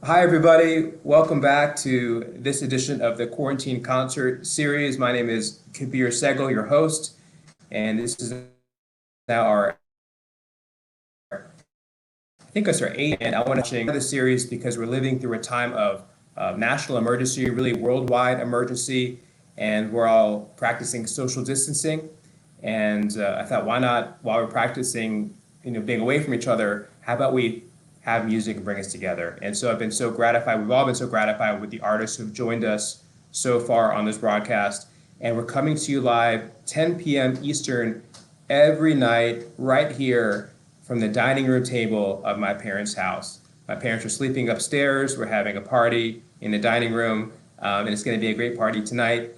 Hi, everybody. Welcome back to this edition of the Quarantine Concert Series. My name is Kabir Segal, your host, and this is now I think it's our eighth, and I want to share this series because we're living through a time of national emergency, really worldwide emergency, and we're all practicing social distancing. And I thought, why not, while we're practicing, being away from each other, how about we have music and bring us together? And so I've been so gratified. We've all been so gratified with the artists who've joined us so far on this broadcast. And we're coming to you live 10 p.m. Eastern every night right here from the dining room table of my parents' house. My parents are sleeping upstairs. We're having a party in the dining room, and it's going to be a great party tonight.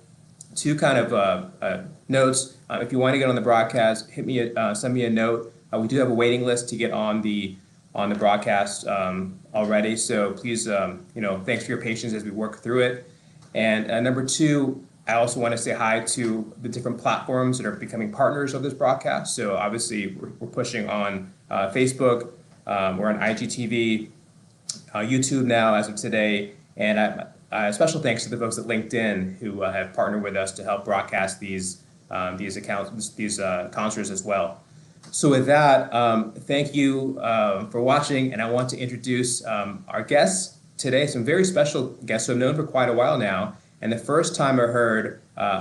Two kind of notes. If you want to get on the broadcast, send me a note. We do have a waiting list to get on the broadcast already. So please, thanks for your patience as we work through it. And number two, I also want to say hi to the different platforms that are becoming partners of this broadcast. So obviously, we're pushing on Facebook, we're on IGTV, YouTube now as of today, and special thanks to the folks at LinkedIn who have partnered with us to help broadcast these concerts as well. So with that, thank you for watching, and I want to introduce our guests today, some very special guests who I've known for quite a while now. And the first time I heard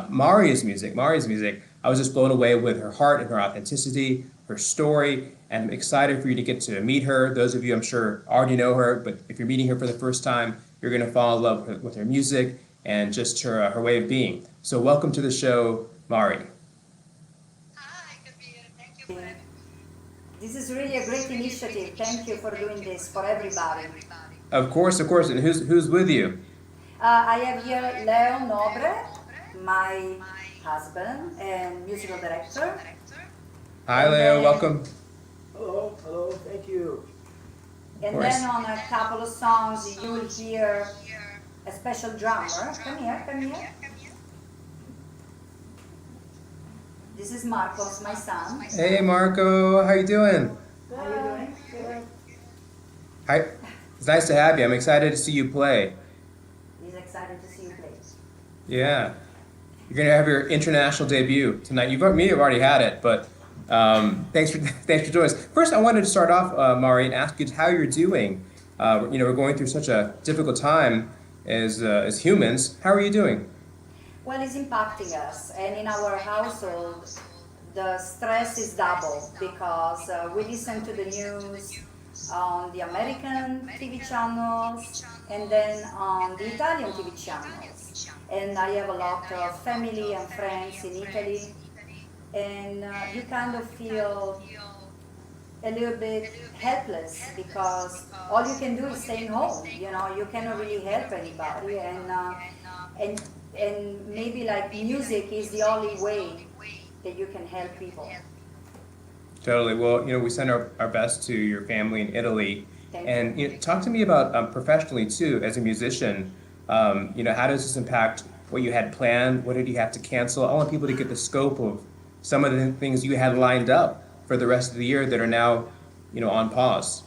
Mari's music, I was just blown away with her heart and her authenticity, her story, and I'm excited for you to get to meet her. Those of you, I'm sure, already know her, but if you're meeting her for the first time, you're going to fall in love with her music and just her way of being. So welcome to the show, Mari. Hi, Kabir. Thank you for This is really a great initiative. Thank you for doing this for everybody. Of course, of course. And who's with you? I have here Leo Nobre, my husband and musical director. Hi, And Leo. then, Welcome. Hello, hello, thank you. Of and course. then on a couple of songs, you will hear a special drummer. Come here, come here. This is Marcos, my son. Hey, Marco. How you doing? How are you doing? Good. Hi. It's nice to have you. I'm excited to see you play. He's excited to see you play. Yeah. You're gonna have your international debut tonight. You've already had it, but thanks for thanks for joining us. First, I wanted to start off, Mari, and ask you how you're doing. We're going through such a difficult time as humans. How are you doing? Well, it's impacting us, and in our household, the stress is double because we listen to the news on the American TV channels and then on the Italian TV channels. And I have a lot of family and friends in Italy, and you kind of feel a little bit helpless because all you can do is staying home. You know, you cannot really help anybody, and and maybe like music is the only way that you can help people. Totally. Well, we send our best to your family in Italy, Thank you. and talk to me about professionally too, as a musician. How does this impact what you had planned? What did you have to cancel? I want people to get the scope of some of the things you had lined up for the rest of the year that are now, on pause.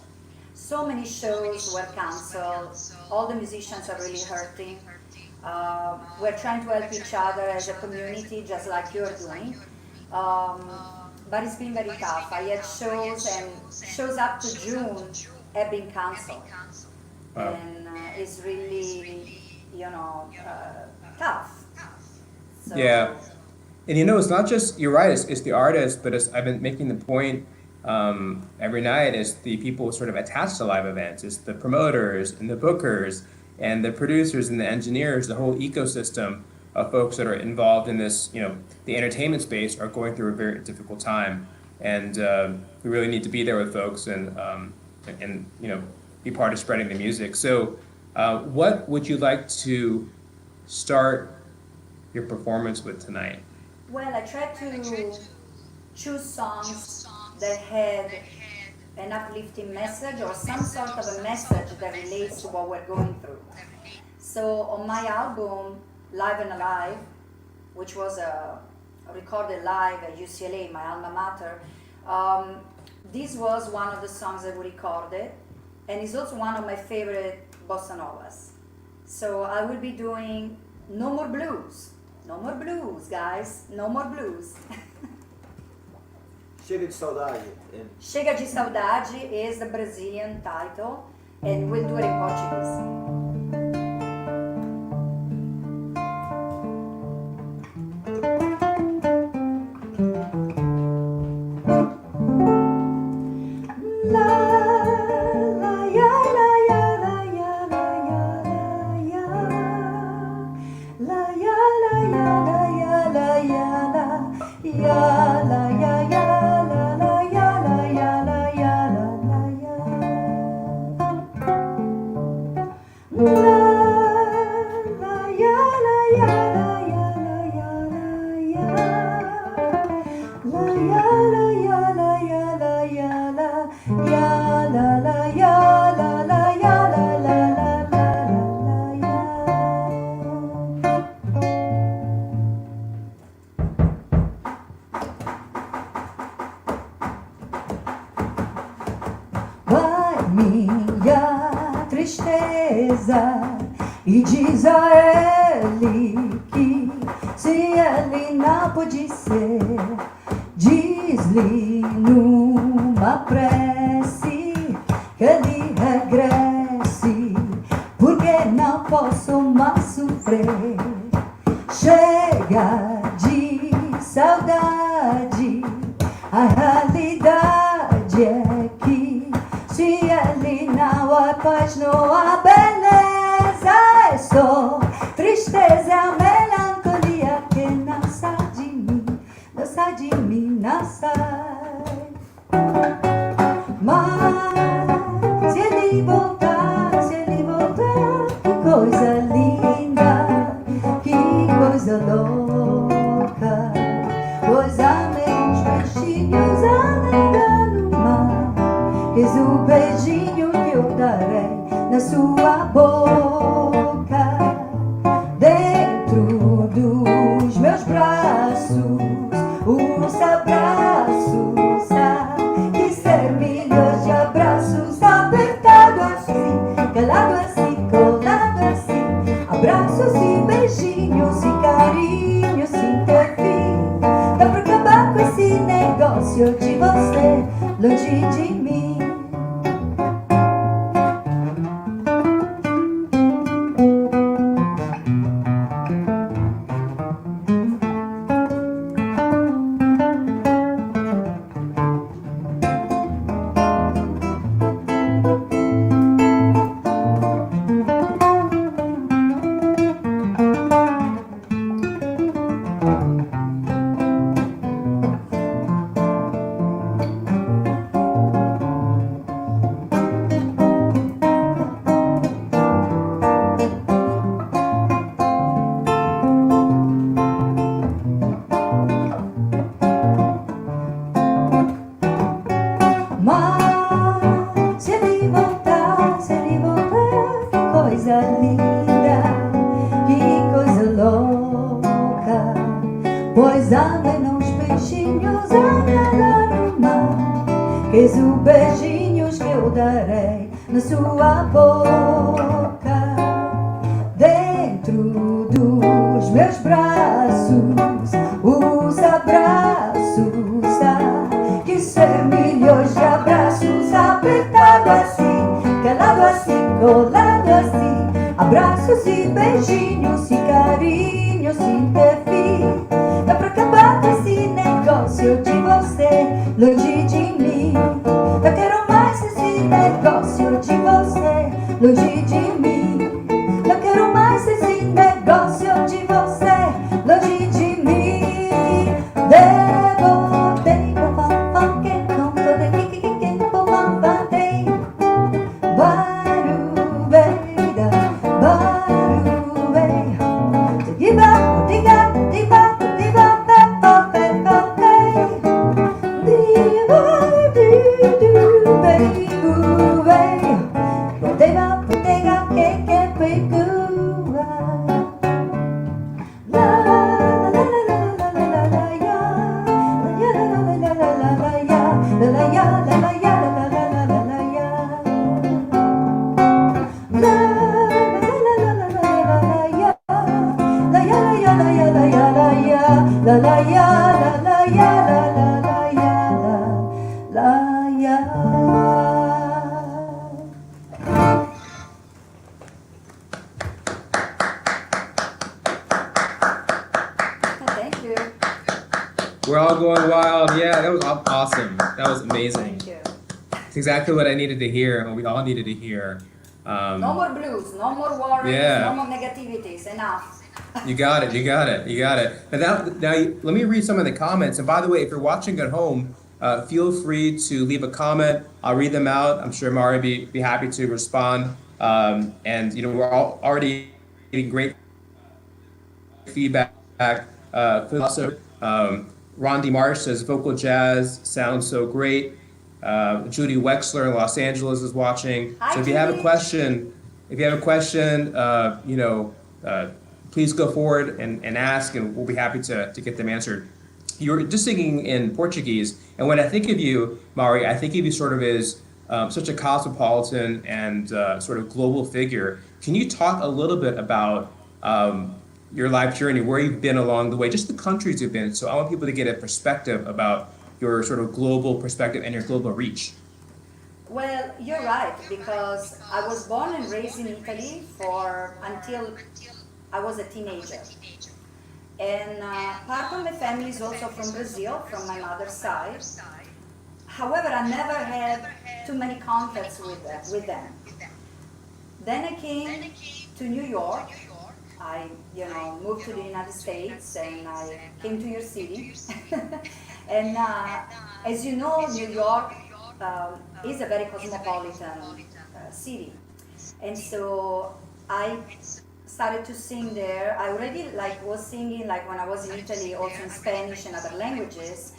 So many shows were canceled. All the musicians are really hurting. We're trying to help each other as a community, just like you're doing. Um, but it's been very tough. I had shows, and shows up to June have been canceled. Wow. And it's really, tough. So, Yeah. And it's not just, you're right, it's the artist, but I've been making the point every night is the people sort of attached to live events. It's the promoters and the bookers and the producers and the engineers, the whole ecosystem of folks that are involved in this, the entertainment space are going through a very difficult time. And we really need to be there with folks and be part of spreading the music. So what would you like to start your performance with tonight? well, I tried to choose songs that had an uplifting message or some sort of a message that relates to what we're going through. So on my album, Live and Alive, which was recorded live at UCLA, my alma mater, this was one of the songs that we recorded. and it's also one of my favorite bossa novas. So I will be doing No More Blues. No more blues, guys. No more blues. Chega de saudade. Chega de Saudade is the Brazilian title, and we'll do it in Portuguese. Vai minha tristeza e diz a ele que se ele não pode ser, diz-lhe numa prece que ele regresse, porque não posso mais sofrer. Chega de saudade, a realidade é que se ele não há paz, não há beleza, é só tristeza, melancolia que não sai de mim, não sai de mim, não sai. Mas se ele voltar, que coisa linda, que coisa louca, pois há meus peixinhos a nadar no mar. És o beijinho que eu darei na sua boca, dentro dos meus braços, os abraços, que ser milhões de abraços, apertado assim, calado assim, colado assim, abraços e beijinhos e carinhos sem ter fim. Dá pra acabar com esse negócio de você longe de mim. Mas se ele voltar, que coisa linda, que coisa louca, pois andem uns peixinhos a nadar no mar, que és o beijinhos que eu darei na sua boca, dentro dos meus braços, os abraços, que ser milhões de abraços, apertado assim, calado assim, colado assim, abraços e beijinhos e carinhos sem ter fim. Dá pra acabar com esse negócio de você longe de mim. Eu quero mais esse negócio de você longe de mim. Eu quero mais esse negócio de você longe de mim. Botega, all going wild. Yeah, that was awesome. That was amazing. Thank you. It's exactly what I needed to hear, and we all needed to hear. No more blues, no more worries, Yeah. no more negativities. Enough. You got it. You got it. You got it. Let me read some of the comments. And by the way, if you're watching at home, feel free to leave a comment. I'll read them out. I'm sure Mari be happy to respond. And we're all already getting great feedback. Also, Ron DeMarsh says vocal jazz sounds so great. Judy Wexler in Los Angeles is watching. Hi, So if you have a Judy. question, please go forward and ask, and we'll be happy to get them answered. You're just singing in Portuguese, and when I think of you, Mari, I think of you sort of as such a cosmopolitan and sort of global figure. Can you talk a little bit about your life journey, where you've been along the way, just the countries you've been? So I want people to get a perspective about your sort of global perspective and your global reach. Well, you're right, because I was born and raised in Italy until I was a teenager. And part of my family is also from Brazil, from my mother's side. However, I never had too many contacts with them. Then I came to New York. I, moved to the United States, and I came to your city. And as you know, New York is a very cosmopolitan city. And so I started to sing there. I already was singing when I was in Italy, also in Spanish and other languages.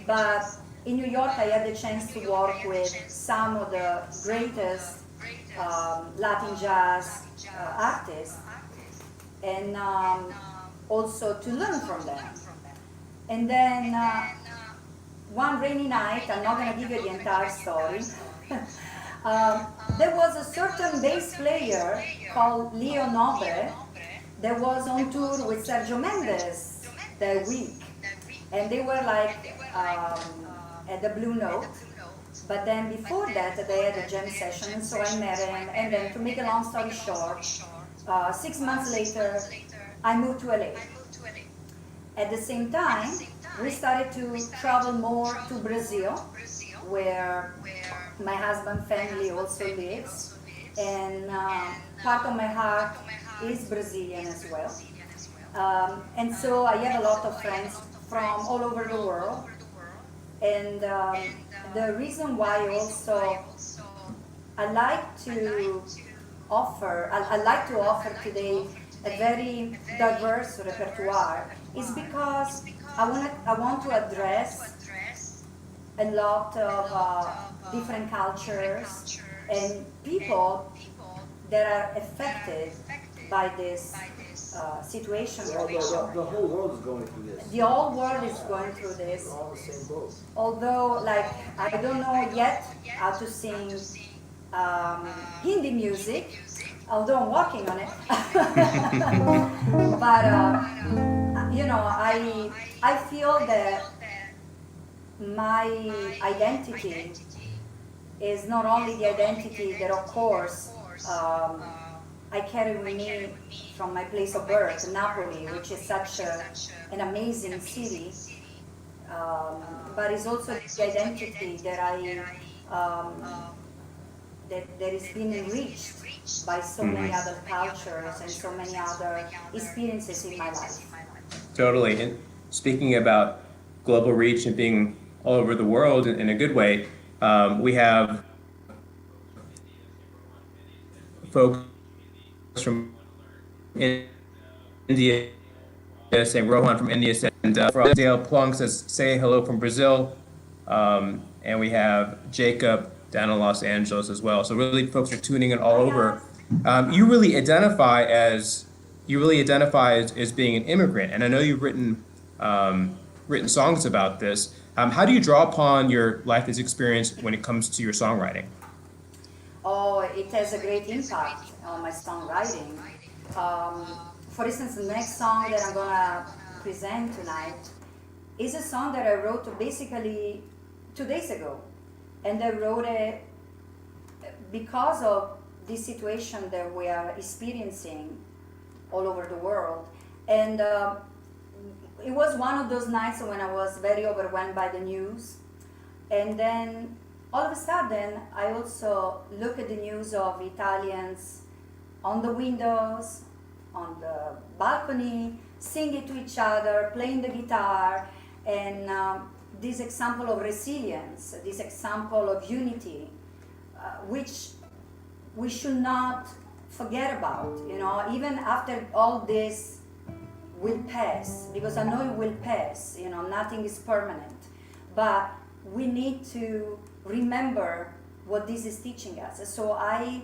But in New York, I had the chance to work with some of the greatest Latin jazz artists, and also to learn from them. And then one rainy night, I'm not going to give you the entire story, there was a certain bass player called Leo Nobre that was on tour with Sergio Mendes that week. And they were at the Blue Note. But then before that, they had a jam session, and so I met him. And then to make a long story short, 6 months later, I moved to LA. At the same time, we started to travel more to Brazil, where my husband's family also lives, and part of my heart is Brazilian as well. And so I have a lot of friends from all over the world. And the reason why also I like to offer today a very diverse repertoire is because I want to address a lot of different cultures and people that are affected by this situation. The whole world is going through this. The whole world is going through this. We're all in the same boat. Although, I don't know yet how to sing Hindi music, although I'm working on it. But I feel that my identity is not only the identity that, of course, I carry with me from my place of birth, Napoli, which is such an amazing city, but it's also the identity that that is being enriched by so many other cultures and so many other experiences in my life. Totally. And speaking about global reach and being all over the world in a good way, we have folks from India saying Rohan from India, and from Dale Plunk says say hello from Brazil, and we have Jacob down in Los Angeles as well. So really, folks are tuning in all over. You really identify as being an immigrant, and I know you've written songs about this. How do you draw upon your life experience when it comes to your songwriting? Oh, it has a great impact on my songwriting. For instance, the next song that I'm gonna present tonight is a song that I wrote basically 2 days ago. And I wrote it because of this situation that we are experiencing all over the world. And it was one of those nights when I was very overwhelmed by the news. And then all of a sudden, I also look at the news of Italians on the windows, on the balcony, singing to each other, playing the guitar, and this example of resilience, this example of unity, which we should not forget about. You know, even after all this will pass, because I know it will pass. You know, nothing is permanent, but we need to remember what this is teaching us. So I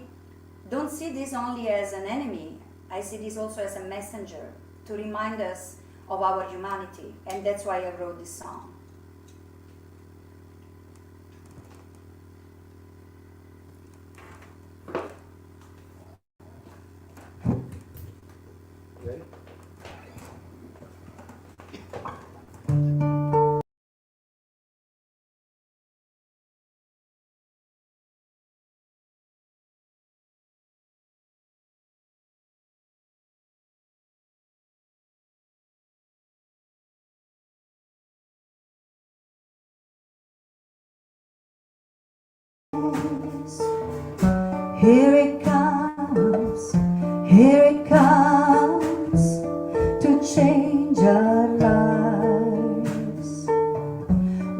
don't see this only as an enemy. I see this also as a messenger to remind us of our humanity, and that's why I wrote this song. Ready? Here it comes to change our lives.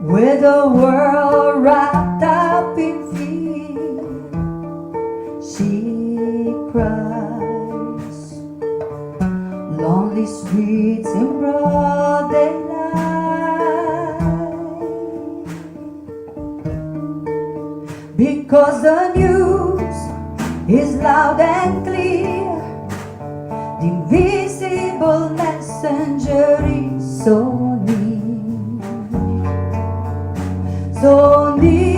With the world wrapped up in fear, she cries. Lonely streets in broad daylight, because the news is loud and clear. The invisible messenger is so near, so near.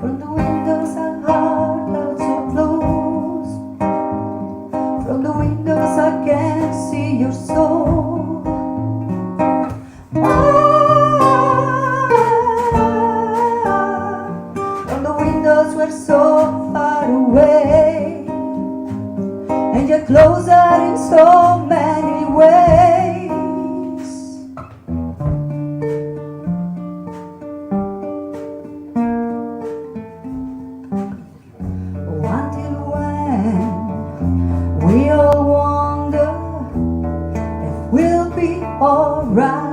From the windows our heart out so close. From the windows I can see your soul. From the windows we're so far away, and you're closer in so many ways. Until when we all wonder if we'll be alright.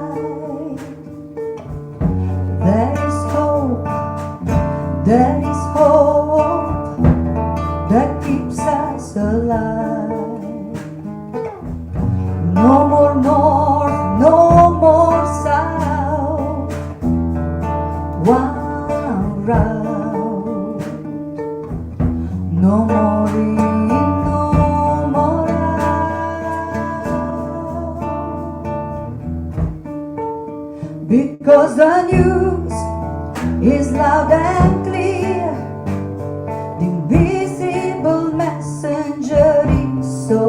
There is hope that keeps us alive. No more north, no more south, one route. No more in, no more out. Because the news is loud and clear. The invisible messenger is so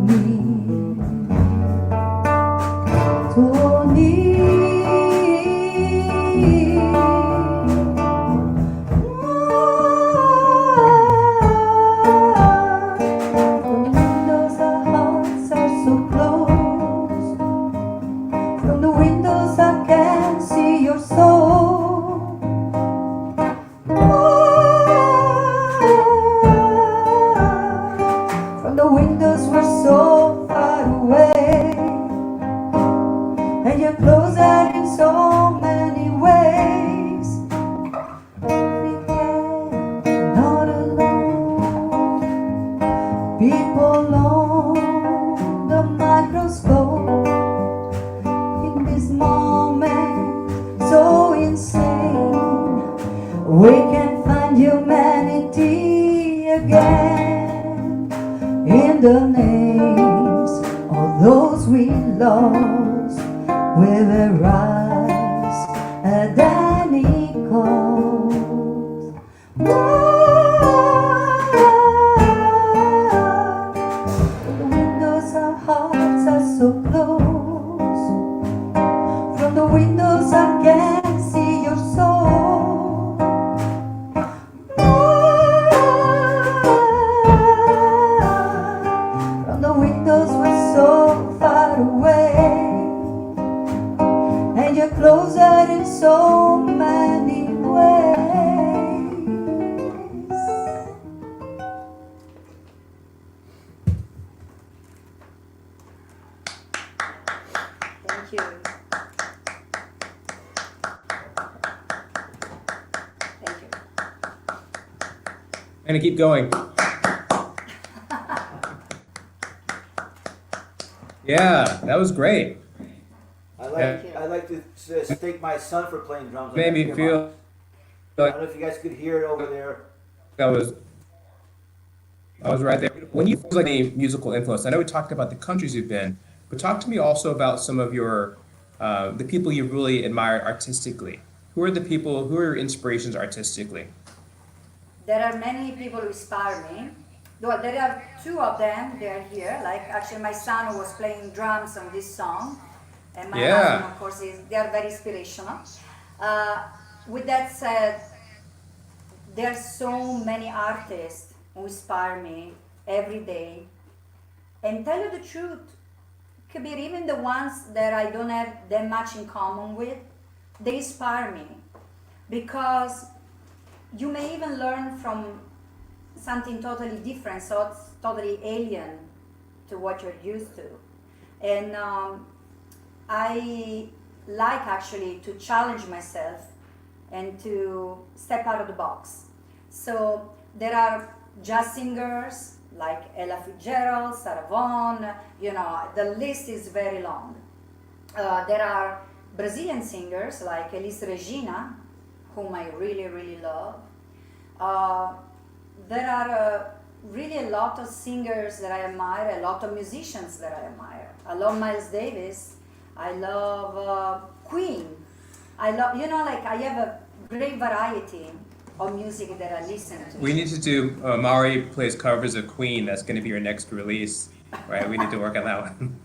near, so near. From the windows our hearts are so close. From the windows I can see your soul. From the windows we're so far away, and you're closer in so many ways. We're not alone. People on the microscope in this moment so insane. We can find humanity again in the names of those we lost. We will rise at any cost. From the windows our hearts are so close. From the windows I can see your soul. closer in so many ways. Thank you. Thank you. I'm gonna keep going. Yeah, that was great. I like to thank my son for playing drums. Made me feel I like don't know if you guys could hear it over there. I was right there. When you feel like a musical influence, I know we talked about the countries you've been, but talk to me also about some of your the people you really admire artistically. Who are the people? Who are your inspirations artistically? There are many people who inspire me. Well, there are two of them. They are here. Like actually, my son was playing drums on this song, and my husband, of course, they are very inspirational. With that said, there are so many artists who inspire me every day. And tell you the truth, could be even the ones that I don't have that much in common with, they inspire me because you may even learn from something totally different, so it's totally alien to what you're used to. And I like actually to challenge myself and to step out of the box. So there are jazz singers like Ella Fitzgerald, Sarah Vaughan, the list is very long. There are Brazilian singers like Elis Regina, whom I really, really love. There are really a lot of singers that I admire, a lot of musicians that I admire. I love Miles Davis. I love Queen. I love, I have a great variety of music that I listen to. We need to do Mari plays covers of Queen. That's going to be your next release, right? We need to work on that one.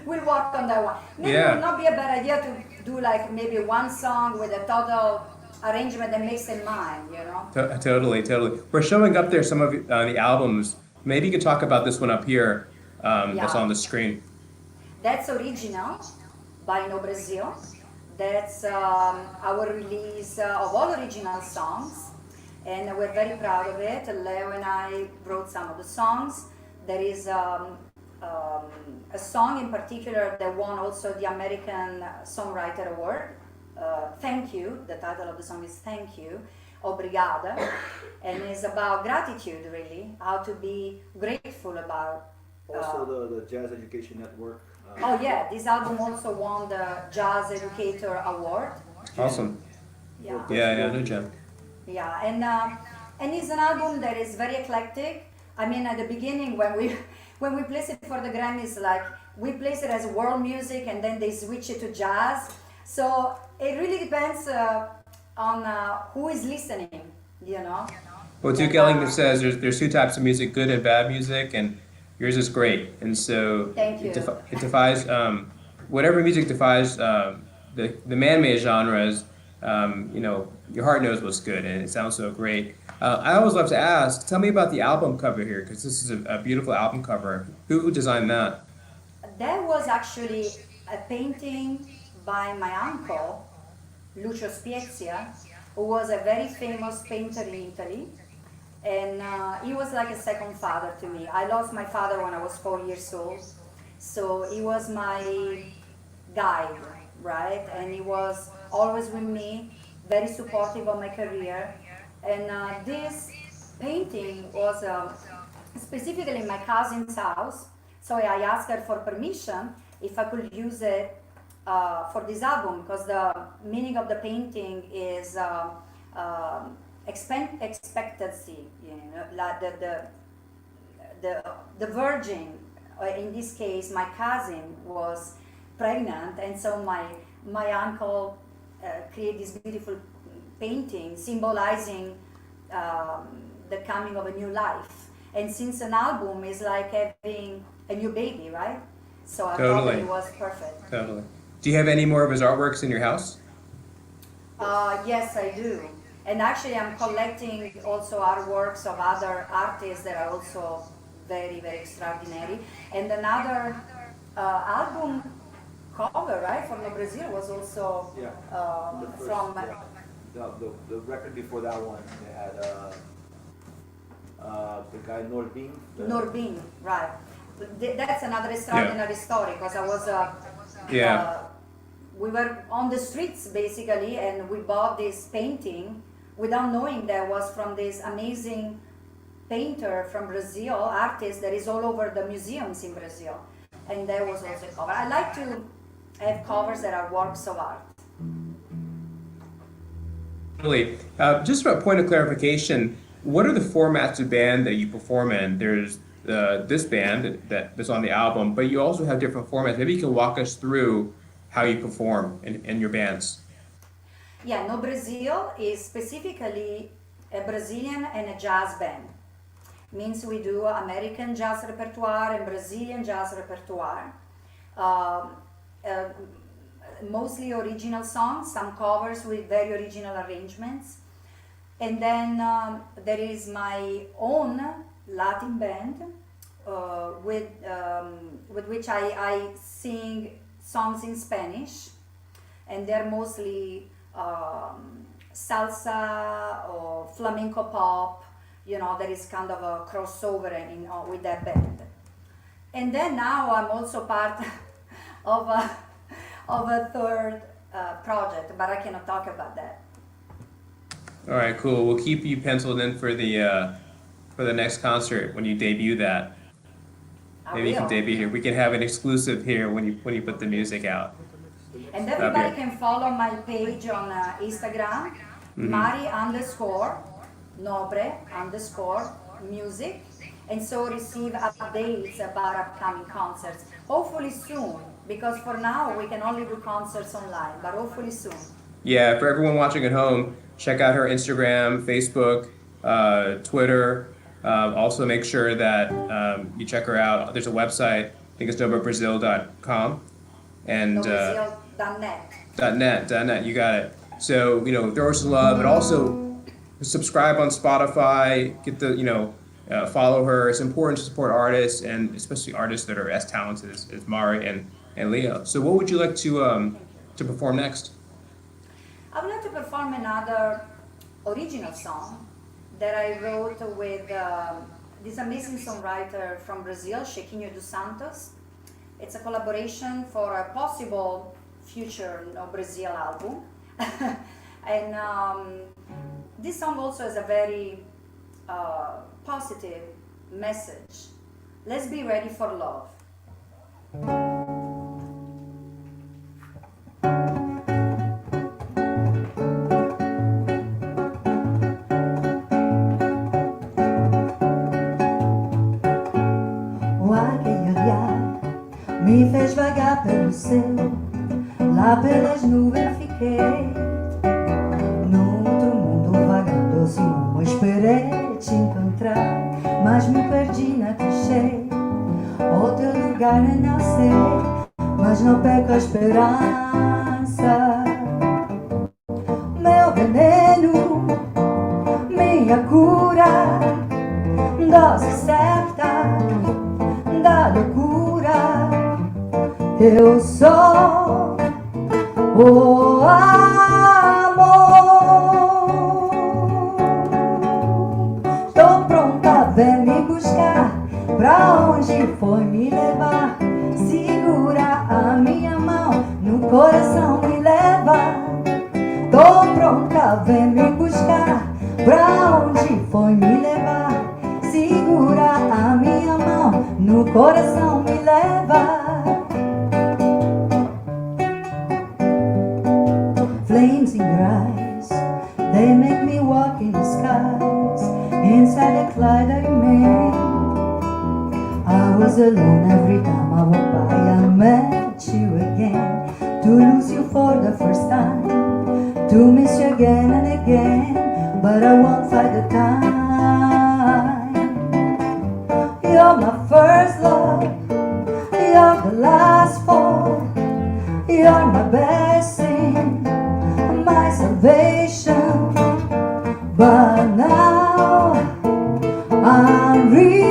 We'll work on that one. Maybe it would not be a bad idea to do like maybe one song with a total arrangement that makes them mine, Totally. We're showing up there some of the albums. Maybe you could talk about this one up here that's on the screen. That's original by No Brazil. That's our release of all original songs, and we're very proud of it. Leo and I wrote some of the songs. There is a song in particular that won also the American Songwriter Award. Thank You, the title of the song is Thank You, Obrigada, and it's about gratitude really, how to be grateful about. Also the Jazz Education Network. Oh yeah, this album also won the Jazz Educator Award. Awesome. Yeah, no jam. Yeah, and it's an album that is very eclectic. I mean, at the beginning when we placed it for the Grammys, like we placed it as world music and then they switch it to jazz. So it really depends on who is listening, Well, Duke Ellington says there's two types of music, good and bad music, and yours is great. And so Thank you. It defies whatever music defies the man-made genres. Your heart knows what's good, and it sounds so great. I always love to ask, tell me about the album cover here, because this is a beautiful album cover. Who designed that? That was actually a painting by my uncle, Lucio Spiezia, who was a very famous painter in Italy. And he was like a second father to me. I lost my father when I was 4 years old. So he was my guide, right? And he was always with me, very supportive of my career. And this painting was specifically in my cousin's house. So I asked her for permission if I could use it for this album, because the meaning of the painting is expectancy, like the virgin, in this case my cousin was pregnant, and so my uncle created this beautiful painting symbolizing the coming of a new life. And since an album is like having a new baby, right? So I thought that it was perfect. Totally. Do you have any more of his artworks in your house? Yes, I do. And actually I'm collecting also artworks of other artists that are also very, very extraordinary. And another album cover, right? For No Brazil was also Yeah. The first, from. yeah. The record before that one, they had the guy Norbin. Norbin, right. That's another extraordinary story because I was. Yeah. We were on the streets basically, and we bought this painting without knowing that was from this amazing painter from Brazil, artist that is all over the museums in Brazil, and that was also a cover. I like to have covers that are works of art. Really. Just for a point of clarification, what are the formats of band that you perform in? There's this band that's on the album, but you also have different formats. Maybe you can walk us through how you perform in your bands. Yeah, No Brazil is specifically a Brazilian and a jazz band. Means we do American jazz repertoire and Brazilian jazz repertoire. Mostly original songs, some covers with very original arrangements. And then there is my own Latin band with which I sing songs in Spanish, and they're mostly salsa or flamenco pop. You know, there is kind of a crossover with that band. And then now I'm also part of a third project, but I cannot talk about that. All right, cool. We'll keep you penciled in for the next concert when you debut that. Maybe you can debut here. We can have an exclusive here when you put the music out. And everybody can follow my page on Instagram, Mari _Nobre _music, and so receive updates about upcoming concerts. Hopefully soon, because for now we can only do concerts online, but hopefully soon. Yeah, for everyone watching at home, check out her Instagram, Facebook, Twitter. Also make sure that you check her out. There's a website, I think it's nobrebrazil.com. And .net. .net, you got it. So, throw us some love, and also subscribe on Spotify, get follow her. It's important to support artists, and especially artists that are as talented as Mari and Leo. So what would you like to perform next? I would like to perform another original song that I wrote with this amazing songwriter from Brazil, Chiquinho dos Santos. It's a collaboration for a possible future No Brazil album. And this song also has a very positive message. Let's be ready for love. Me fez vagar pelo céu, lá pelas nuvens fiquei. No outro mundo vagando assim rumo, esperei te encontrar, mas me perdi na clichê. O teu lugar ainda sei, mas não perco a esperança. Meu veneno, minha cura, dose certa da loucura. Eu sou o amor. Estou pronta, vem me buscar. Pra onde foi me levar? Segura a minha mão, no coração me leva. Estou pronta, vem me buscar. Pra onde foi me levar? Segura a minha mão, no coração me leva. Flames in your eyes, they make me walk in the skies. Inside the cloud I made, I was alone every time I walked by. I met you again, to lose you for the first time, to miss you again and again, but I won't fight the time. You're my first love, you're the last fall, you're my best sin, my salvation. But now I'm ready.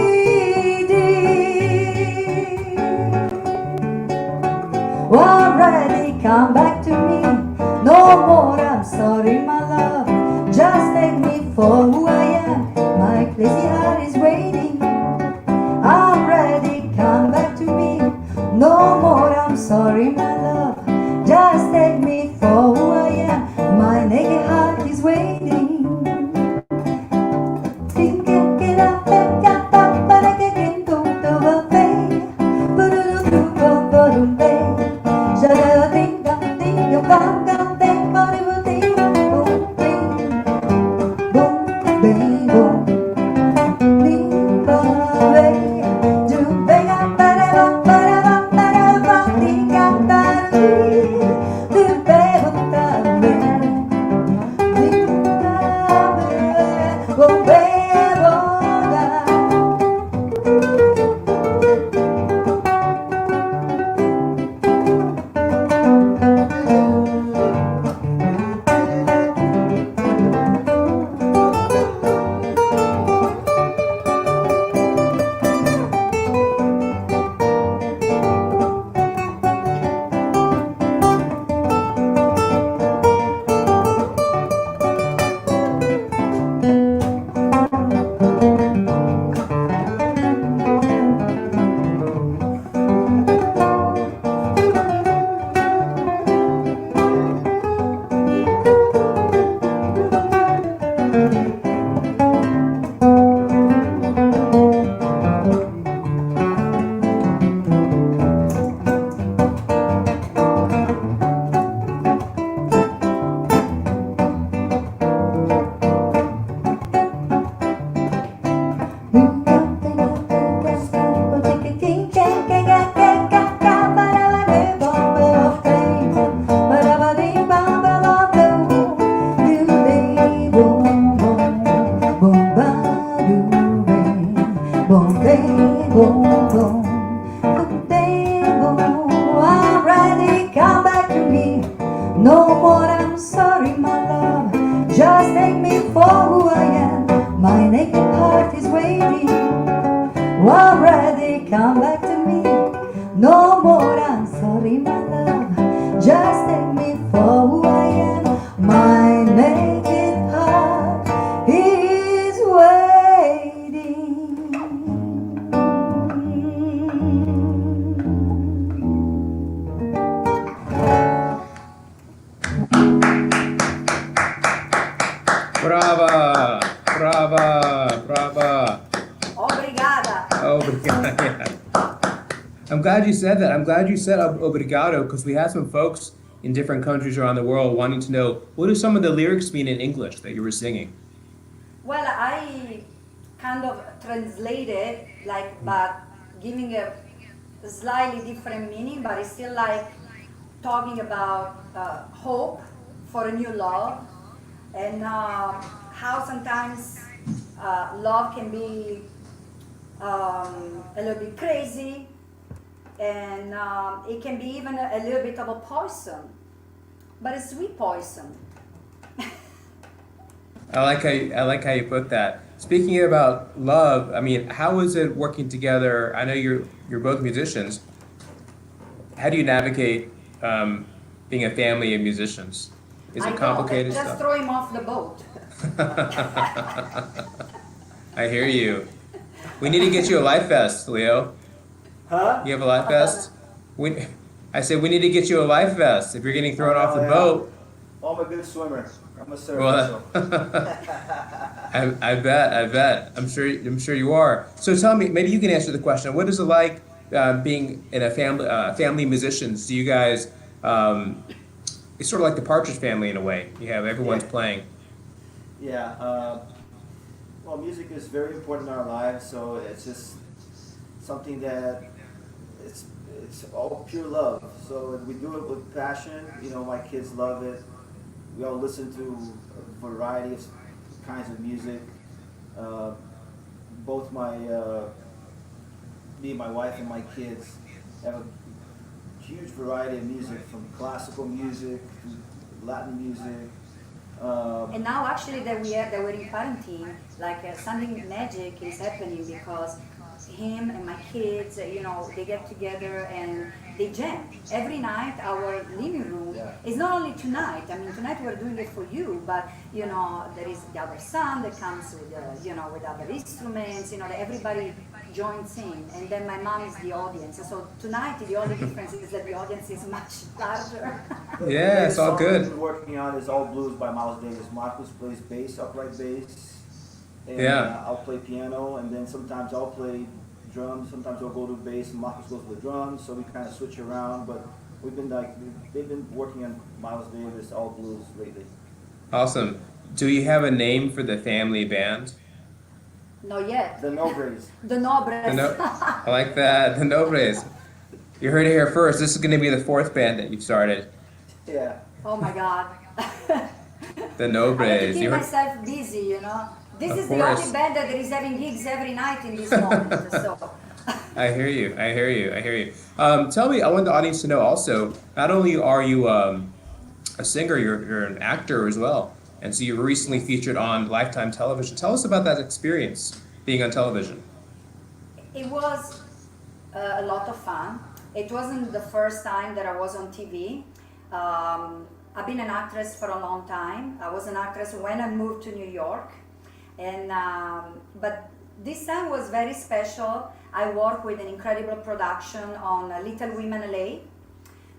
Oh, I'm come back to me. No more, I'm sorry, my love. Just take me for who I am. My crazy heart is waiting. I'm ready, come back to me. No more, I'm sorry, my love. Just take me for who I am. My naked heart is waiting. No more, I'm sorry, my love. Just take me for who I am. My naked heart is waiting. I'm ready, come back to me. No more, I'm sorry, my love. Just take me for who I am. My naked heart is waiting. Brava, brava, brava. Obrigada. Obrigado. I'm glad you said that. I'm glad you said obrigado because we have some folks in different countries around the world wanting to know what do some of the lyrics mean in English that you were singing? Well, I kind of translated, like, but giving a slightly different meaning, but it's still like talking about hope for a new love, and how sometimes love can be a little bit crazy, and it can be even a little bit of a poison, but a sweet poison. I like how you put that. Speaking about love, I mean, how is it working together? I know you're both musicians. How do you navigate being a family of musicians? Is it complicated Just stuff? throw him off the boat. I hear you. We need to get you a life vest, Leo. Huh? You have a life vest? I said we need to get you a life vest if you're getting thrown off the boat. Oh, I'm a good swimmer. I'm a surfer. Well, I bet. I'm sure you are. So tell me, maybe you can answer the question. What is it like being in a family musicians? Do you guys? It's sort of like the Partridge Family in a way. You have everyone's playing. Yeah. Well, music is very important in our lives, so it's just something that it's all pure love. So we do it with passion. You know, my kids love it. We all listen to a variety of kinds of music. Both me and my wife and my kids have a huge variety of music, from classical music to Latin music. And now actually that we're in quarantine, like something magic is happening because him and my kids, they get together and they jam. Every night, our living room is not only tonight. I mean, tonight we're doing it for you, but there is the other son that comes with, with other instruments. That everybody joins in, and then my mom is the audience. So tonight, the only difference is that the audience is much larger. Yeah, it's all good. What we're working on is All Blues by Miles Davis. Marcus plays bass, upright bass, and I'll play piano, and then sometimes I'll play drums. Sometimes I'll go to bass, and Marcus goes to the drums. So we kind of switch around. But they've been working on Miles Davis, All Blues lately. Awesome. Do you have a name for the family band? Not yet. The Nobres. The Nobres. I like that. The Nobres. You heard it here first. This is going to be the fourth band that you've started. Yeah. Oh my God. The I have to Nobres. keep myself busy, This is the only band that is having gigs every night in this moment. So. I hear you. Tell me, I want the audience to know also, not only are you a singer, you're an actor as well. And so you were recently featured on Lifetime Television. Tell us about that experience, being on television. It was a lot of fun. It wasn't the first time that I was on TV. I've been an actress for a long time. I was an actress when I moved to New York. And but this time was very special. I worked with an incredible production on Little Women LA.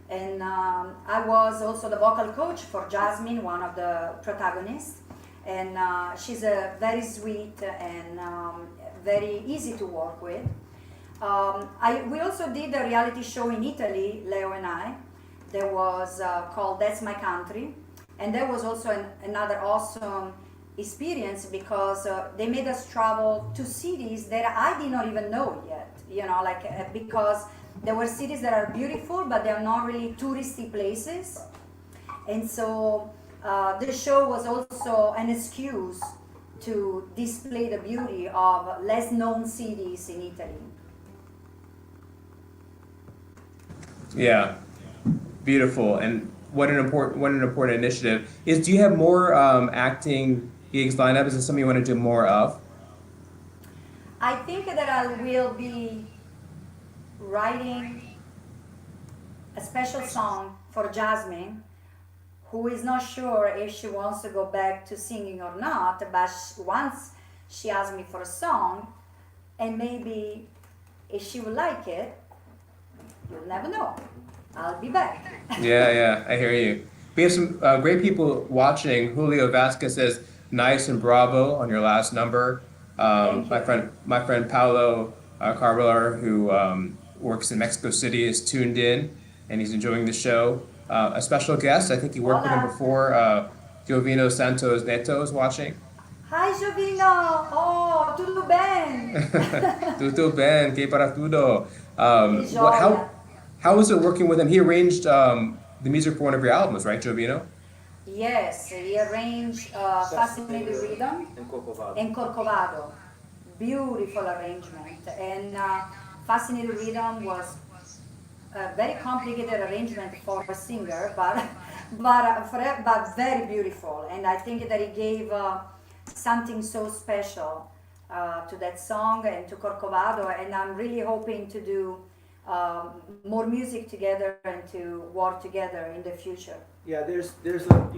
And I was also the vocal coach for Jasmine, one of the protagonists. And she's a very sweet and very easy to work with. We also did a reality show in Italy, Leo and I, that was called That's My Country. And that was also another awesome experience because they made us travel to cities that I did not even know yet, because there were cities that are beautiful, but they are not really touristy places. And so the show was also an excuse to display the beauty of less known cities in Italy. Yeah, beautiful. And what an important initiative. Do you have more acting gigs lined up? Is this something you want to do more of? I think that I will be writing a special song for Jasmine, who is not sure if she wants to go back to singing or not, but once she asked me for a song, and maybe if she would like it, you'll never know. I'll be back. Yeah, I hear you. We have some great people watching. Julio Vasquez says, nice and bravo on your last number. My friend Paulo Carvelar, who works in Mexico City, is tuned in, and he's enjoying the show. A special guest, I think you worked with him before, Jovino Santos Neto is watching. Hi Jovino! Oh, tudo bem? Tudo bem, que para tudo. How was it working with him? He arranged the music for one of your albums, right, Jovino? Yes, he arranged Fascinating Rhythm and Corcovado. Beautiful arrangement. And Fascinating Rhythm was a very complicated arrangement for a singer, but very beautiful. And I think that he gave something so special to that song and to Corcovado. And I'm really hoping to do more music together and to work together in the future. Yeah, there's on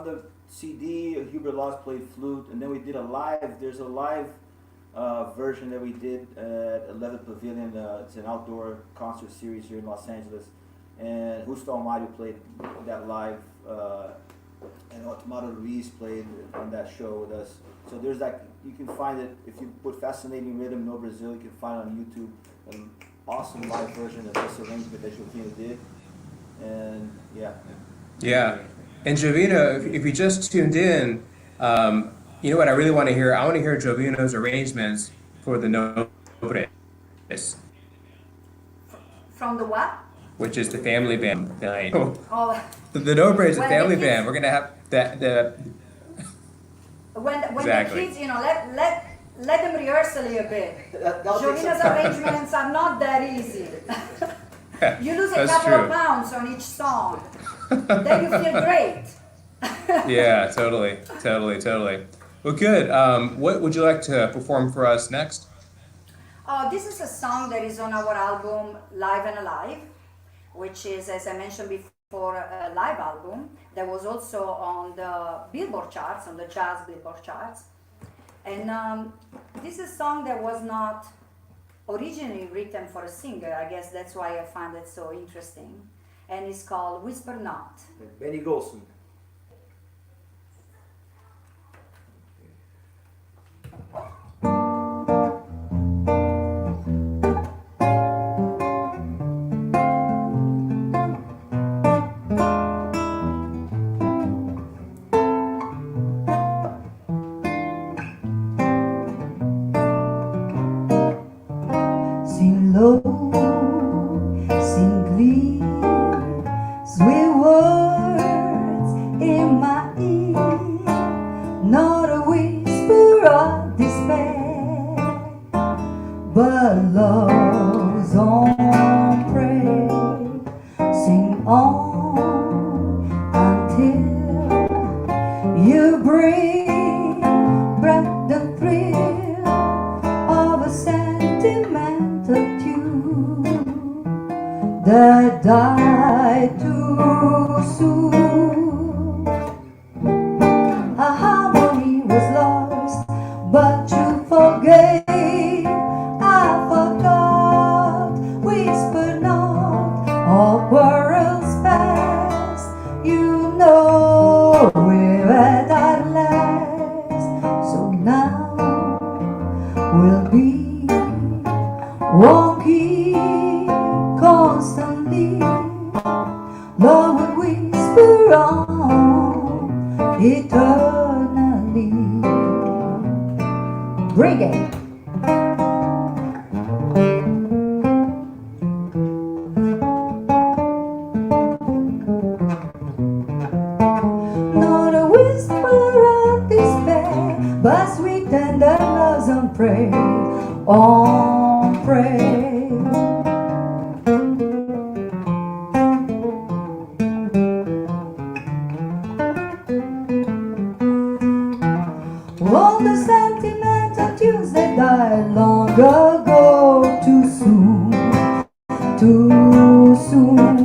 the CD, Hubert Laws played flute, and then we did there's a live version that we did at 11 Pavilion. It's an outdoor concert series here in Los Angeles, and Justo Mario played that live, and Automado Ruiz played on that show with us. So there's you can find it, if you put Fascinating Rhythm No Brazil, you can find it on YouTube, an awesome live version of this arrangement that Jovino did. And yeah. And Jovino, if you just tuned in, you know what I really want to hear? I want to hear Jovino's arrangements for the Nobres. From the what? Which is the family band. Oh. The Nobres is the family band. We're gonna have when exactly. The kids, let them rehearse a little bit. Jovino's arrangements are not that easy. You lose a couple of pounds on each song. Then you feel great. Yeah, totally. Well, good. What would you like to perform for us next? This is a song that is on our album Live and Alive, which is, as I mentioned before, a live album that was also on the Billboard charts, on the jazz Billboard charts. And this is a song that was not originally written for a singer. I guess that's why I find it so interesting. And it's called Whisper Not. Benny Golson. Sing low, sing clear, sweet words in my ear, not a whisper of despair, but love's own prayer. Sing on until you bring back the thrill of a sentimental tune that died too soon. A harmony was lost, but you forgave. I forgot, whisper not, all quarrels past. You know we're at our last, so now we'll be walking constantly. Love will whisper on eternally. Bring it. Not a whisper of despair, but sweet tender loves on prayer, on prayer. All the sentimental tunes that died long ago, too soon, too soon.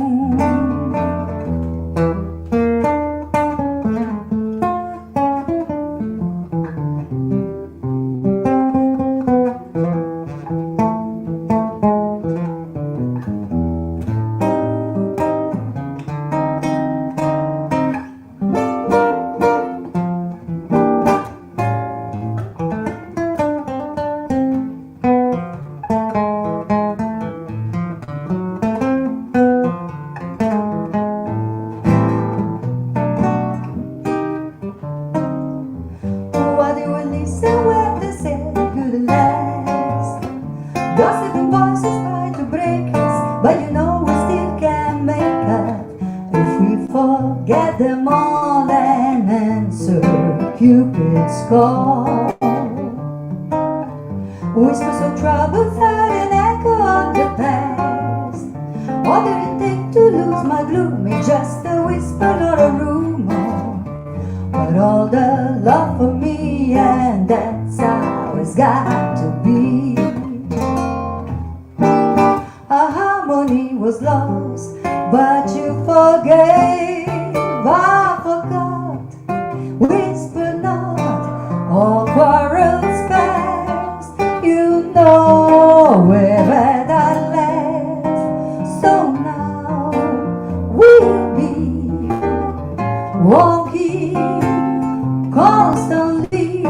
Why do we listen when they say good last? Gossiping voices try to break us, but you know we still can make up if we forget them all and answer Cupid's call. Whispers of troubles are an echo of the past. What did it take to lose my gloomy? Just a whisper, not a rumor, but all the love for me, and that's how it's got to be. A harmony was lost, but you forgave. I forgot, whisper not, all quarrels past. You know we're at our last, so now we'll be walking constantly.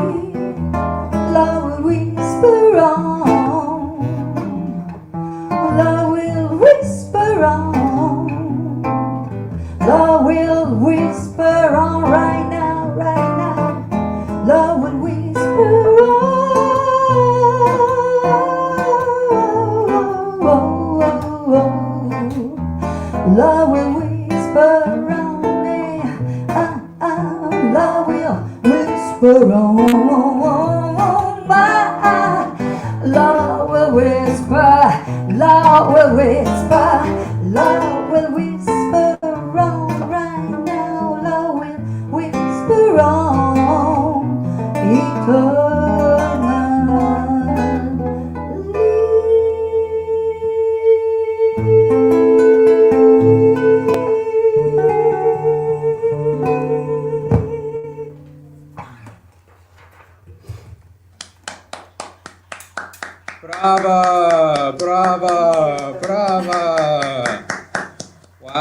Love will whisper on, love will whisper on, love will whisper on right now, right now. Love will whisper on, love will whisper on, love will whisper on, love will whisper, love will whisper, love will whisper on right now, love will whisper on eternally.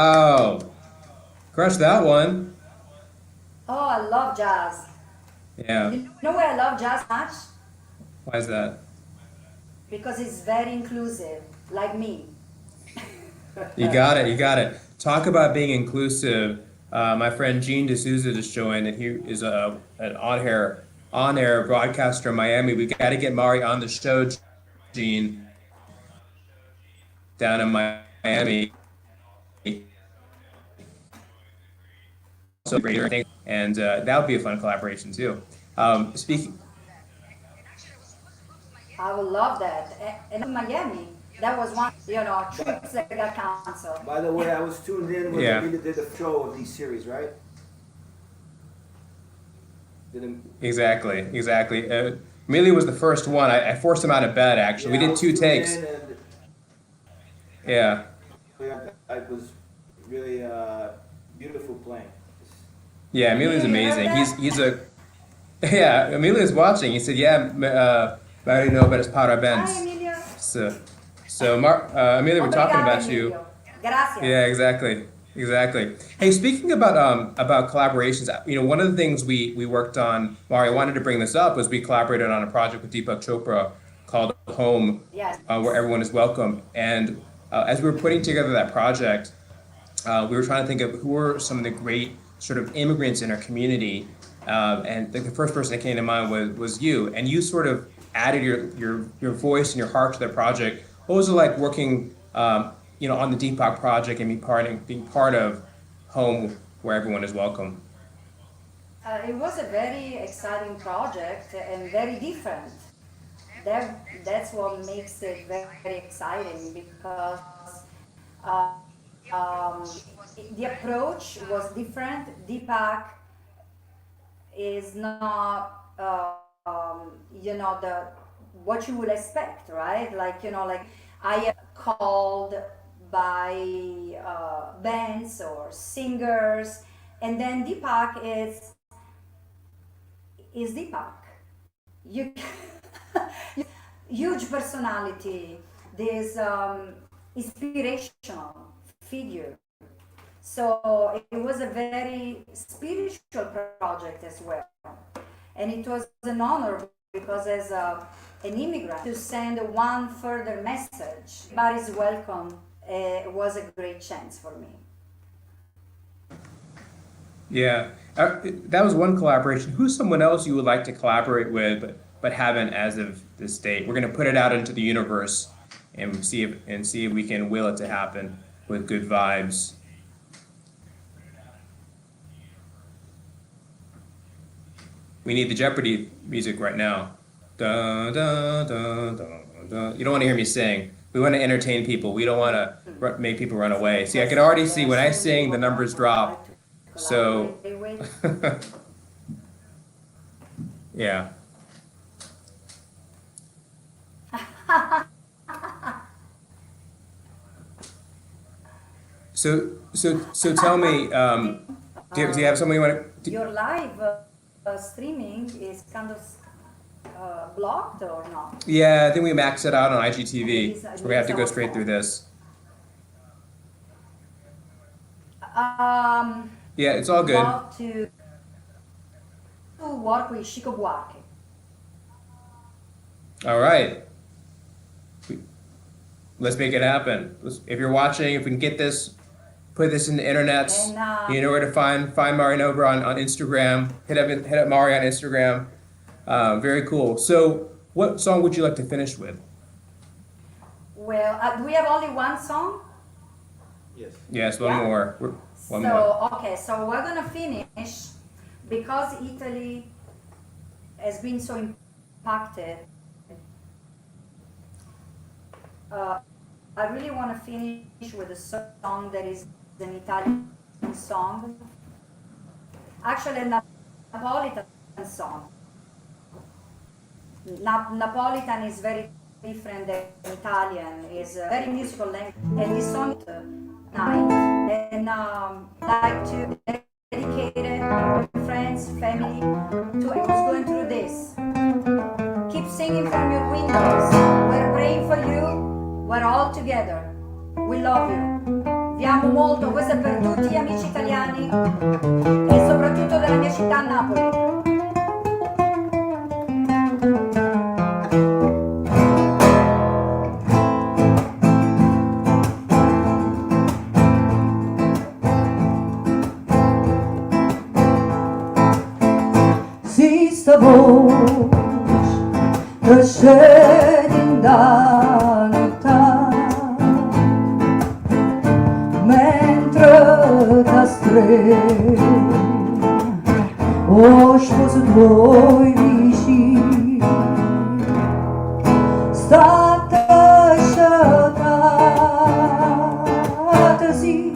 Wow. Crush that one. Oh, I love jazz. Yeah. You know why I love jazz much? Why is that? Because it's very inclusive, like me. You got it. You got it. Talk about being inclusive. My friend Gene D'Souza just joined, and he is an on-air broadcaster in Miami. We got to get Mari on the show, Gene, down in Miami. So great, and that would be a fun collaboration too. Speaking, I would love that. And in Miami, that was one, But trips that got canceled. by the way, I was tuned in when yeah, Amelia did the show of these series, right? Didn't. exactly. Amelia was the first one. I forced him out of bed. Actually, Yeah, we I did was two tuned takes. in and Yeah, I was really beautiful playing. yeah. Amelia's You heard amazing. that? He's a yeah. Amelia's watching. He said, "Yeah, Mari Nobre Hi, Monday." Emilio. Amelia, we're talking Obrigada, about you. Emilio. Gracias. Yeah, exactly. Hey, speaking about collaborations, one of the things we worked on, Mari, I wanted to bring this up, was we collaborated on a project with Deepak Chopra called Home, Yes. where everyone is welcome. And as we were putting together that project, we were trying to think of who were some of the great sort of immigrants in our community. And the first person that came to mind was you, and you sort of added your voice and your heart to the project. What was it like working, on the Deepak project and being part of Home, where everyone is welcome? It was a very exciting project and very different. That's what makes it very exciting because uh, um, the approach was different. Deepak is not, the what you would expect, right? Like I am called by bands or singers, and then Deepak is Deepak. You huge personality, this inspirational figure. So it was a very spiritual project as well. And it was an honor because as an immigrant to send one further message, everybody's welcome, was a great chance for me. Yeah, that was one collaboration. Who's someone else you would like to collaborate with, but haven't as of this date? We're going to put it out into the universe and see if we can will it to happen with good vibes. We need the Jeopardy music right now. Dun, dun, dun, dun, dun. You don't want to hear me sing. We want to entertain people. We don't want to make people run away. See, I can already see when I sing, the numbers drop. So, yeah. So tell me, do you have something you want to? Your live streaming is kind of blocked or not? Yeah, I think we maxed it out on IGTV, so we have to go straight through this. Yeah, it's all good. Love to work with Chico Buarque. All right. Let's make it happen. If you're watching, if we can get this, put this in the internet, And you know where to find Mari Nobre on Instagram. Hit up Mari on Instagram. Very cool. So, what song would you like to finish with? well, do we have only one song? Yes. Yes, one Yeah. more. One so more. okay, so we're gonna finish because Italy has been so impacted. I really want to finish with a song that is an Italian song, actually a Napolitan song. Napolitan is very different than Italian. It's a very musical language, and this song night, and like to dedicate it to friends, family, to who's going through this. Keep singing from your windows. We're praying for you. We're all together. We love you. Vi amo molto, questo è per tutti gli amici italiani e soprattutto della mia città Napoli. Sta voce che scende da lontano mentre ti stringe o sposo tuoi vicini state sciatate sì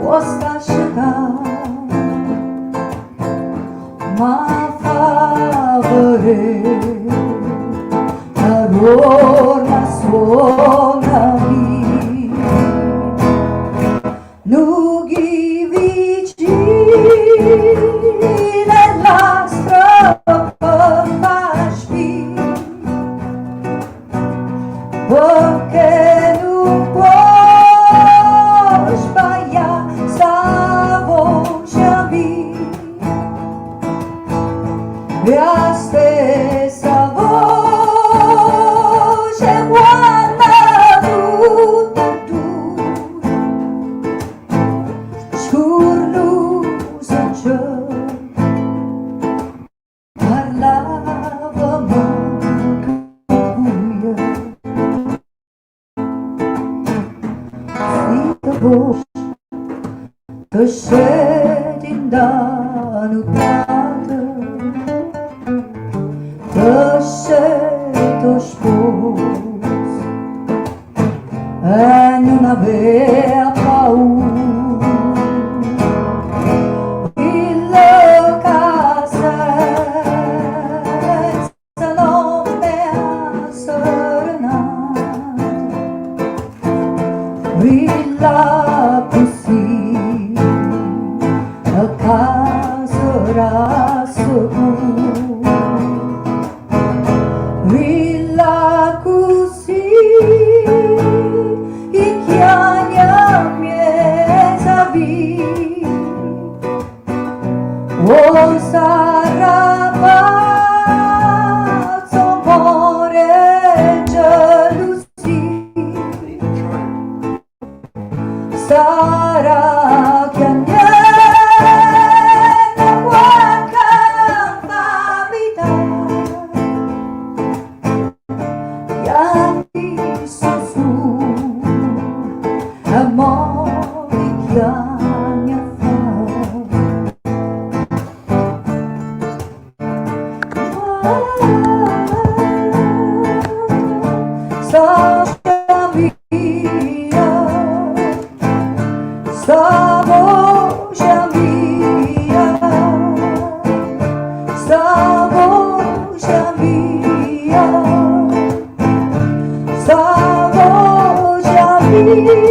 o sta sciatata ma la suona lì lughi vicini nella strada fasci perché non può sbagliare sta voce mia la stessa voce guarda tutta tu scurlusa ciò parlava manca buia sita voce che scende in danutata Lasciato sposo e non aveva paura il casa non è serenata Villa così a casa era sicura Villa così i chiani a miesa vi o sarà pazzo amore gelosia sarà che andiamo qualche famiglia su amore chiami a sta voce mia sta voce mia sta voce mia sta voce mia sta voce mia.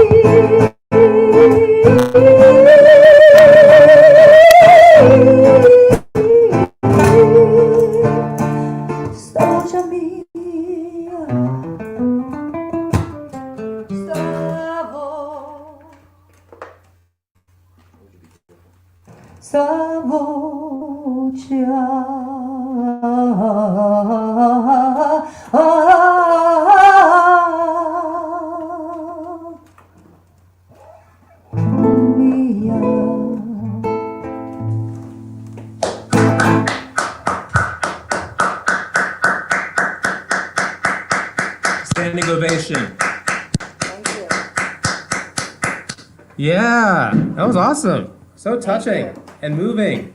Standing ovation. Thank you. Yeah, that was awesome. So touching you. and moving.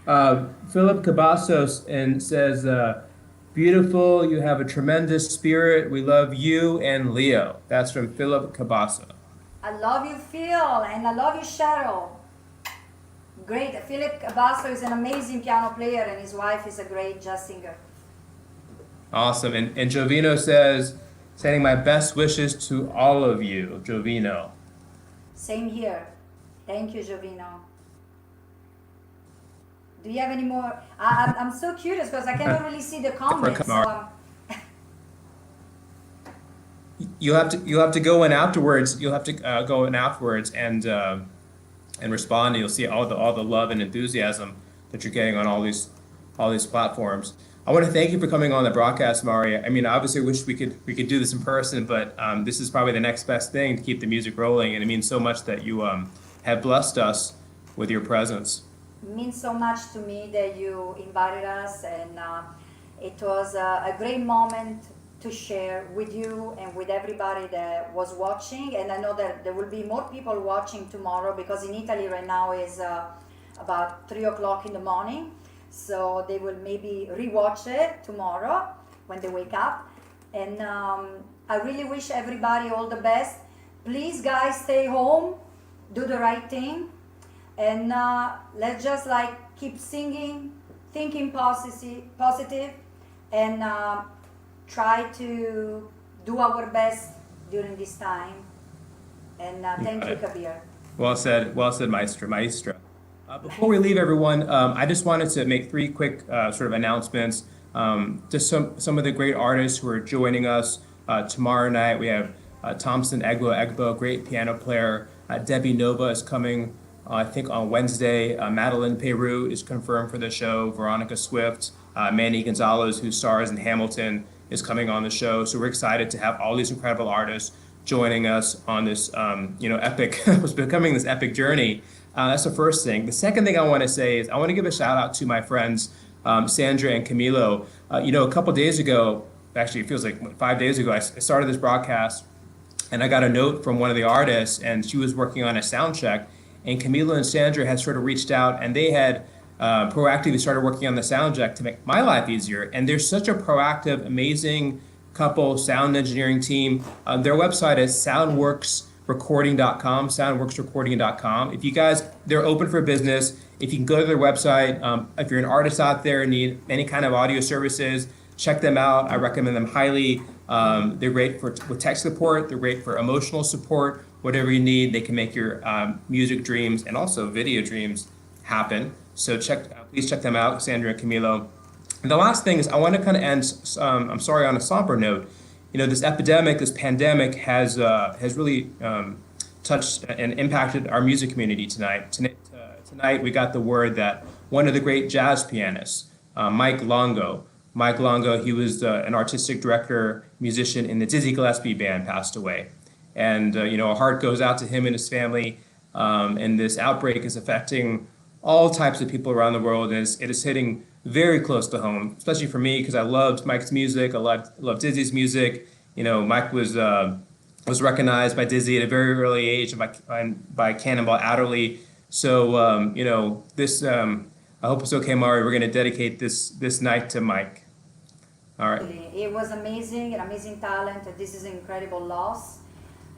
Philip Cabassos and says, beautiful, you have a tremendous spirit. We love you and Leo. That's from Philip Cabasso. I love you, Phil, and I love you, Cheryl. Great. Philip Cabasso is an amazing piano player, and his wife is a great jazz singer. Awesome. And Jovino says, sending my best wishes to all of you, Jovino. Same here. Thank you, Jovino. Do you have any more? I'm so curious because I cannot really see the comments. So you'll have to go in afterwards. You'll have to go in afterwards and respond, and you'll see all the love and enthusiasm that you're getting on all these platforms. I want to thank you for coming on the broadcast, Mari. I mean, obviously, I wish we could do this in person, but this is probably the next best thing to keep the music rolling, and it means so much that you have blessed us with your presence. It means so much to me that you invited us, and it was a great moment to share with you and with everybody that was watching. And I know that there will be more people watching tomorrow, because in Italy right now is about 3 o'clock in the morning. So they will maybe rewatch it tomorrow when they wake up. And I really wish everybody all the best. Please, guys, stay home, do the right thing, and let's just like keep singing, thinking positive, and try to do our best during this time. And thank you, Kabir. Well said, Maestra. Before we leave, everyone, I just wanted to make three quick sort of announcements. Just some of the great artists who are joining us tomorrow night. We have Thompson Egbo, great piano player. Debbie Nova is coming, I think, on Wednesday. Madeline Peru is confirmed for the show. Veronica Swift, Manny Gonzalez, who stars in Hamilton, is coming on the show. So we're excited to have all these incredible artists joining us on this, epic, what's becoming this epic journey. That's the first thing. The second thing I want to say is I want to give a shout out to my friends, Sandra and Camilo. A couple days ago, actually it feels like 5 days ago, I started this broadcast, and I got a note from one of the artists, and she was working on a sound check, and Camilo and Sandra had sort of reached out, and they had proactively started working on the sound check to make my life easier. And they're such a proactive, amazing couple, sound engineering team. Their website is soundworksrecording.com. If you guys, they're open for business. If you can go to their website, if you're an artist out there and need any kind of audio services, check them out. I recommend them highly. They're great with tech support. They're great for emotional support. Whatever you need, they can make your music dreams and also video dreams happen. So please check them out, Sandra and Camilo. And the last thing is I want to kind of end, I'm sorry, on a somber note. This epidemic, this pandemic has really touched and impacted our music community tonight. Tonight we got the word that one of the great jazz pianists, Mike Longo, he was an artistic director, musician in the Dizzy Gillespie band, passed away. And our heart goes out to him and his family. And this outbreak is affecting all types of people around the world. And it is hitting very close to home, especially for me, because I loved Mike's music. I loved Dizzy's music. Mike was recognized by Dizzy at a very early age by Cannonball Adderley. So this I hope it's okay, Mari. We're going to dedicate this night to Mike. All right. It was amazing, an amazing talent. This is an incredible loss,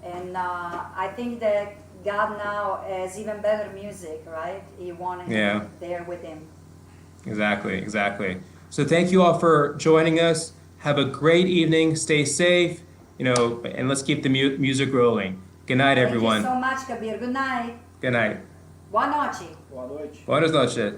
and I think that God now has even better music, right? He wanted him there with him. Exactly. So thank you all for joining us. Have a great evening. Stay safe, and let's keep the music rolling. Good night, everyone. Thank you so much, Kabir. Good night. Good night. Buona noche. Boa noite. Buenas noches.